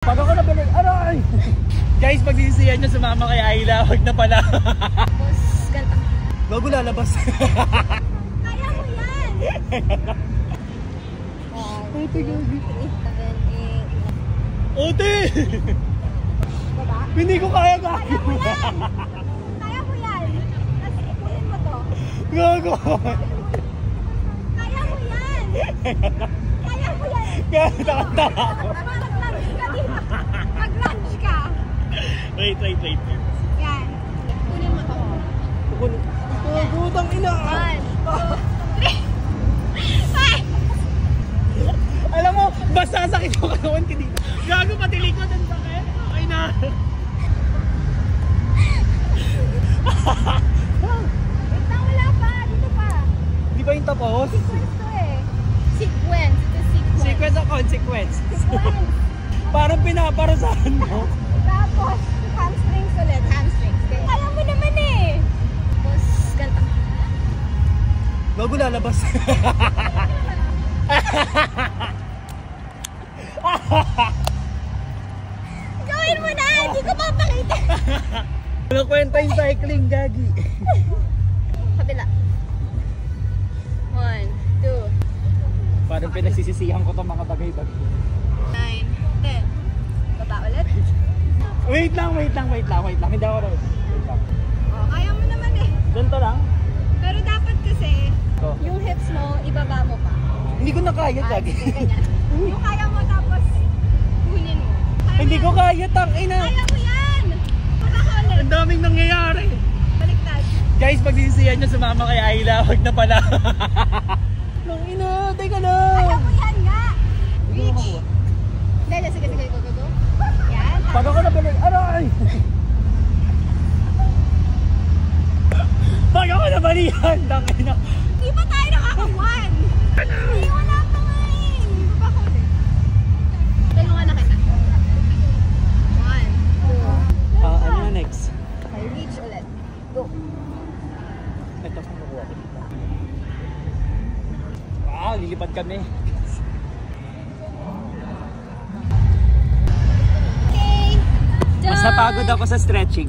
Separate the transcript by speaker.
Speaker 1: Pag ako nabalik, aray! Guys, pagsisisiyan nyo sumama kay Ayla, wag na pala.
Speaker 2: Tapos, ganta.
Speaker 1: Bago lalabas.
Speaker 2: Kaya mo yan!
Speaker 1: Ate, gabi.
Speaker 2: 7, 8.
Speaker 1: Ate!
Speaker 2: Baba?
Speaker 1: Hindi ko kaya gabi.
Speaker 2: Kaya mo yan! Kaya mo yan! Tapos ipunin mo to.
Speaker 1: Gago.
Speaker 2: Kaya mo yan! Kaya mo yan!
Speaker 1: Kaya nakatawa ako.
Speaker 2: Mag-lunch ka dito. Mag-lunch ka.
Speaker 1: Wait.
Speaker 2: Yan. Kunin mo to.
Speaker 1: Gutang ina.
Speaker 2: 1, 2, 3.
Speaker 1: Alam mo, basta sakit yung katawan ka dito. Gago, pati likod ang sakit. Okay na.
Speaker 2: Wait lang, wala pa. Dito pa.
Speaker 1: Di ba yung tapos?
Speaker 2: Sequence to eh. Sequence. Ito sequence.
Speaker 1: Sequence o consequence?
Speaker 2: Sequence.
Speaker 1: Parang pinaparusahan mo.
Speaker 2: Tapos, hamstrings ulit. Hamstrings. Okay. Kaya mo naman eh. Tapos, ganta.
Speaker 1: Bago lalabas.
Speaker 2: Gawin mo na! Hindi ko mapakita.
Speaker 1: Walang kwenta yung cycling, gagi.
Speaker 2: Kabila. 1, 2,
Speaker 1: Parang pinagsisisihan ko itong mga bagay-bagay.
Speaker 2: 9, 10. Baba ulit.
Speaker 1: Wait lang. Hindi ako raw. Wait lang.
Speaker 2: Oh, kaya mo naman eh.
Speaker 1: Ganito lang.
Speaker 2: Pero dapat kasi,
Speaker 1: Ito.
Speaker 2: yung hips mo, ibaba mo pa.
Speaker 1: Hindi ko na kaya,
Speaker 2: Ah,
Speaker 1: gagi.
Speaker 2: sige, ganyan. Yung kaya mo tapos, kunin mo. Kaya
Speaker 1: Hindi
Speaker 2: mo
Speaker 1: ko
Speaker 2: yan.
Speaker 1: kaya, tangina.
Speaker 2: Kaya mo yan! Baba ka ulit.
Speaker 1: Ang daming nangyayari.
Speaker 2: Baliktad.
Speaker 1: Guys, pagsisisiyan nyo sumama kay Ayla, wag na pala. Tangina, teka na.
Speaker 2: Kaya mo yan nga! Reach! Dahil, sige, go. Yan.
Speaker 1: Pag ako nabalik, aray! Pag ako nabalihan, tangina.
Speaker 2: Di ba tayo nakaka-1? Hindi, wala pa nga eh. Baba ka ulit. Tulungan na kita. 1, 2.
Speaker 1: Ano na next?
Speaker 2: Okay, reach ulit. Go.
Speaker 1: Ito, makukuha ko dito. Wow, lilipad kami.
Speaker 2: Okay.
Speaker 1: Mas napagod ako sa stretching.